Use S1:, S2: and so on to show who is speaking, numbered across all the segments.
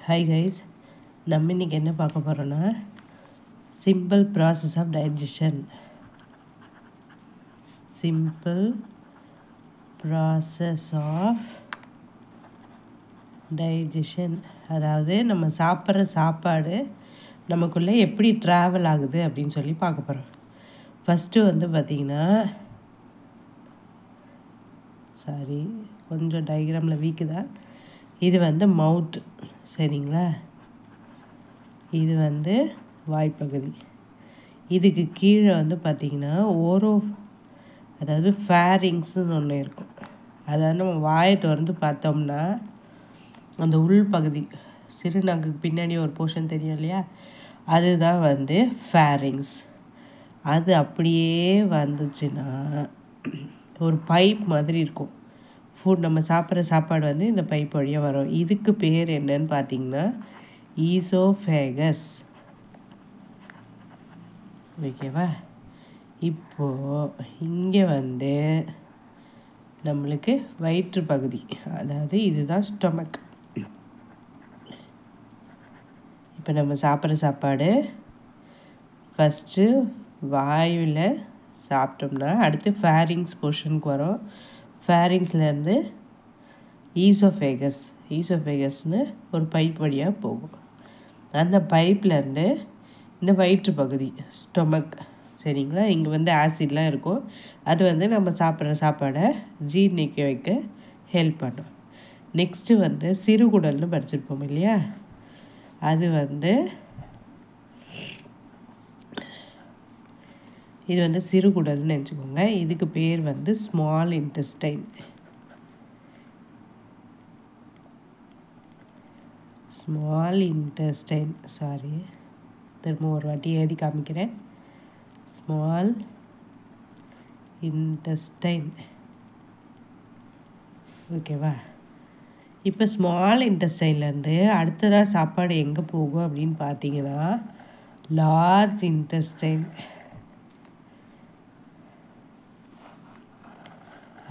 S1: Hi guys, நம்ம இன்றைக்கி என்ன பார்க்க போகிறோன்னா simple process of digestion. Simple process of digestion, அதாவது நம்ம சாப்பிட்ற சாப்பாடு நமக்குள்ளே எப்படி ட்ராவல் ஆகுது அப்படின்னு சொல்லி பார்க்க போகிறோம். ஃபஸ்ட்டு பார்த்திங்கன்னா கொஞ்சம் டயக்ராமில் வீக்கு தான். இது மவுத்து, சரிங்களா? இது வாய்ப்பகுதி. இதுக்கு கீழே பார்த்திங்கன்னா அதாவது ஃபேரிங்ஸ்னு ஒன்று இருக்கும். அதாவது நம்ம வாயை திறந்து பார்த்தோம்னா அந்த உள்பகுதி, சிறுநாக்குக்கு பின்னாடி ஒரு போர்ஷன் தெரியும் இல்லையா, அதுதான் ஃபேரிங்ஸ். அது அப்படியே வந்துச்சுன்னா ஒரு பைப் மாதிரி இருக்கும். நம்ம சாப்பிட்ற சாப்பாடு இந்த பைப் வழியாக வரும். இதுக்கு பேர் என்னன்னு பார்த்தீங்கன்னா ஈசோஃபேகஸ். ஓகேவா? இப்போது இங்கே நம்மளுக்கு வயிற்று பகுதி, அதாவது இதுதான் ஸ்டொமக். இப்போ நம்ம சாப்பிட்ற சாப்பாடு ஃபஸ்ட்டு வாயில் சாப்பிட்டோம்னா அடுத்து ஃபேரிங்ஸ் போர்ஷனுக்கு வரும். ஃபேரிங்ஸ்லேருந்து ஈசோஃபேகஸ்னு ஒரு பைப் வழியாக போகும். அந்த பைப்லேருந்து இந்த வயிற்று பகுதி ஸ்டொமக், சரிங்களா? இங்கே ஆசிட்லாம் இருக்கும். அது நம்ம சாப்பிட்ற சாப்பாடை ஜீரணிக்க வைக்க ஹெல்ப் பண்ணும். நெக்ஸ்ட்டு சிறுகுடல்னு படிச்சிருப்போம் இல்லையா, அது இது சிறுகுடல்னு நினச்சிக்கோங்க. இதுக்கு பேர் ஸ்மால் இன்டெஸ்டைன். திரும்ப ஒரு வாட்டி எழுதி காமிக்கிறேன். Small intestine. ஓகேவா? இப்போ ஸ்மால் இன்டெஸ்டைன்லேருந்து அடுத்ததாக சாப்பாடு எங்கே போகும் அப்படின்னு பார்த்தீங்கன்னா லார்ஜ் இன்டெஸ்டைன்,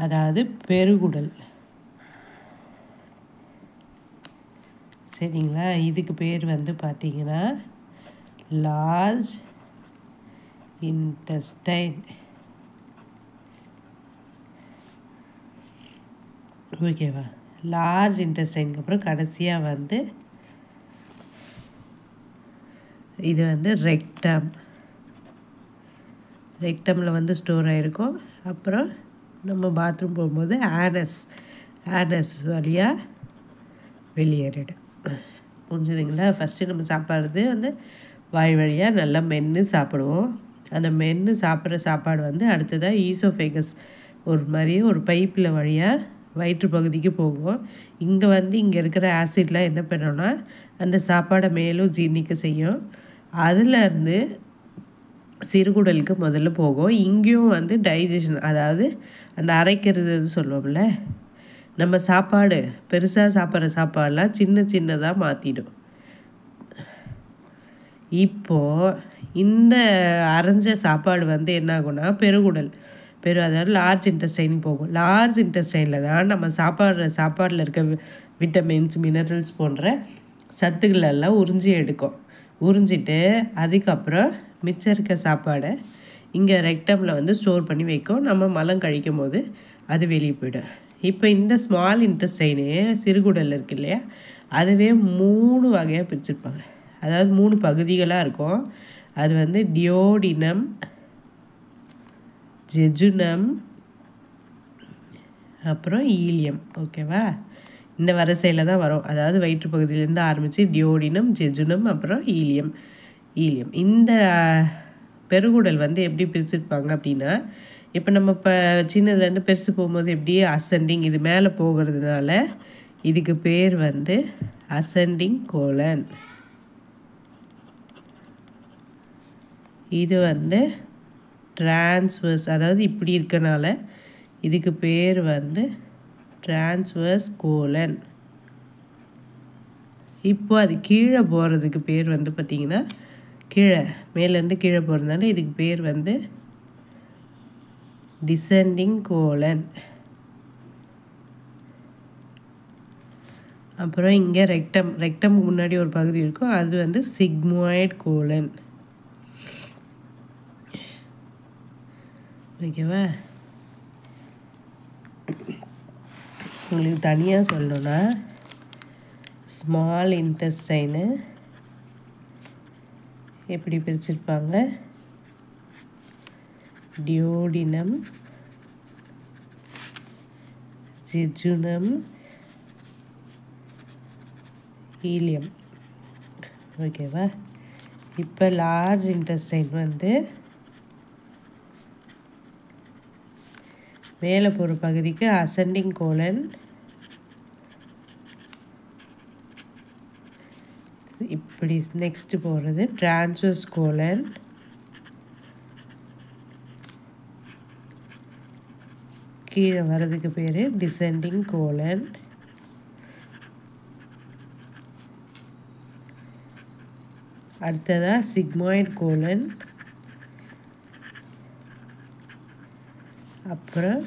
S1: அதாவது பெருகுடல், சரிங்களா? இதுக்கு பேர் பார்த்தீங்கன்னா லார்ஜ் இன்டெஸ்டைன். ஓகேவா? லார்ஜ் இன்டெஸ்டைனுக்கு அப்புறம் கடைசியாக இது ரெக்டம். ரெக்டமில் ஸ்டோர் ஆகிருக்கும். அப்புறம் நம்ம பாத்ரூம் போகும்போது ஆனஸ் வழியாக வெளியேறிடும். புரிஞ்சுதுங்களா? ஃபஸ்ட்டு நம்ம சாப்பிட்றது வாய் வழியாக நல்லா மென்று சாப்பிடுவோம். அந்த மென்று சாப்பிட்ற சாப்பாடு அடுத்ததாக ஈசோஃபேகஸ் ஒரு பைப்பில் வழியாக வயிற்று பகுதிக்கு போகும். இங்கே இருக்கிற ஆசிட்லாம் என்ன பண்ணோன்னா அந்த சாப்பாடை மேலும் ஜீர்ணிக்க செய்யும். அதிலேருந்து சிறுகுடலுக்கு முதல்ல போகும். இங்கேயும் டைஜஷன், அதாவது அந்த அரைக்கிறது சொல்லுவோம்ல, நம்ம சாப்பாடு பெருசாக சாப்பிட்ற சாப்பாடெலாம் சின்னதாக மாற்றிடும். இப்போது இந்த அரைஞ்ச சாப்பாடு என்ன ஆகும்னா பெருகுடல், அதாவது லார்ஜ் இன்டெஸ்டைனுக்கு போகும். லார்ஜ் இன்டெஸ்டைனில் தான் நம்ம சாப்பாடில் இருக்க விட்டமின்ஸ், மினரல்ஸ் போன்ற சத்துக்களெல்லாம் உறிஞ்சிட்டு அதுக்கப்புறம் மிச்சம் இருக்க சாப்பாடை இங்கே ரெக்டமில் ஸ்டோர் பண்ணி வைக்கும். நம்ம மலம் கழிக்கும் போது அது வெளியே போயிடும். இப்போ இந்த ஸ்மால் இன்டெஸ்டைனு சிறுகுடல் இருக்கு இல்லையா, அதுவே 3 வகையாக பிரிச்சுருப்பாங்க. அதாவது 3 பகுதிகளாக இருக்கும். அது டியோடினம், ஜெஜுனம், அப்புறம் ஈலியம். ஓகேவா? இந்த வரிசையில் தான் வரும். அதாவது வயிற்று பகுதியிலேருந்து ஆரம்பித்து டியோடினம், ஜெஜுனம், அப்புறம் ஈலியம். இந்த பெருகுடல் எப்படி பிரிச்சுருப்பாங்க அப்படின்னா, இப்போ நம்ம சின்னதுலேருந்து பெருசு போகும்போது எப்படியே அசெண்டிங், இது மேலே போகிறதுனால இதுக்கு பேர் அசெண்டிங் கோலன். இது டிரான்ஸ்வர்ஸ், அதாவது இப்படி இருக்கனால இதுக்கு பேர் டிரான்ஸ்வர்ஸ் கோலன். இப்போ அது கீழே போகிறதுக்கு பேர் பார்த்திங்கன்னா மேலேருந்து கீழே போகிறதுனால இதுக்கு பேர் டிசெண்டிங் கோலன். அப்புறம் இங்கே ரெக்டமுக்கு முன்னாடி ஒரு பகுதி இருக்கும், அது வந்து சிக்மாய்ட் கோலன். ஓகேவா? உங்களுக்கு தனியாக சொல்லணும்னா ஸ்மால் இன்டெஸ்டைனு எப்படி பிரிச்சிருப்பாங்க, டியோடினம், ஜெஜுனம், ஹீலியம். ஓகேவா? இப்போ லார்ஜ் இன்டெஸ்டைன் வந்து மேலே போகிற பகுதிக்கு அசெண்டிங் கோலன், இப்படி நெக்ஸ்ட் போகிறது டிரான்ஸ்வர்ஸ் கோலன், கீழே வர்றதுக்கு பேர் டிசெண்டிங் கோலன், அடுத்ததாக சிக்மாய்ட் கோலன், அப்புறம்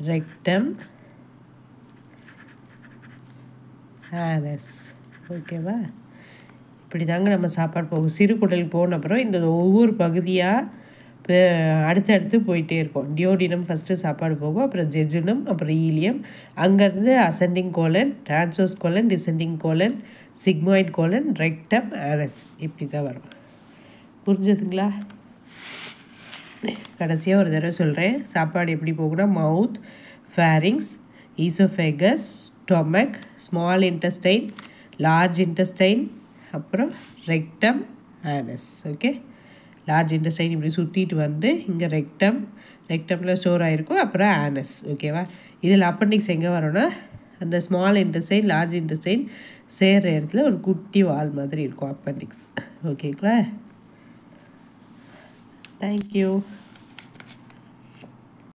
S1: ரெக்டம், ஆனஸ். ஓகேவா? இப்படி தாங்க நம்ம சாப்பாடு போகும். சிறுகுடலுக்கு போன அப்புறம் இந்த ஒவ்வொரு பகுதியாக அடுத்தடுத்து போயிட்டே இருக்கும். டியோடினம் ஃபஸ்ட்டு சாப்பாடு போகும், அப்புறம் ஜெஜுனம், அப்புறம் ஈலியம், அங்கேருந்து ascending colon, transverse colon, descending colon, sigmoid colon, rectum, anus. இப்படி தான் வரும். புரிஞ்சதுங்களா? கடைசியாக ஒரு தடவை சொல்கிறேன். சாப்பாடு எப்படி போகும்னா mouth, pharynx, oesophagus, stomach, small intestine, large intestine, அப்புறம் rectum, anus. Okay? Large intestine இப்படி சுற்றிட்டு வந்து இங்கே ரெக்டமில் ஸ்டோர் ஆகிருக்கும், அப்புறம் ஆனஸ். ஓகேவா? இதில் அப்பெண்டிக்ஸ் எங்கே வரும்னா அந்த ஸ்மால் இன்டெஸ்டைன், லார்ஜ் இன்டெஸ்டைன் சேர்கிற இடத்துல ஒரு குட்டி வால் மாதிரி இருக்கும் அப்பெண்டிக்ஸ். ஓகேங்களா? Thank you.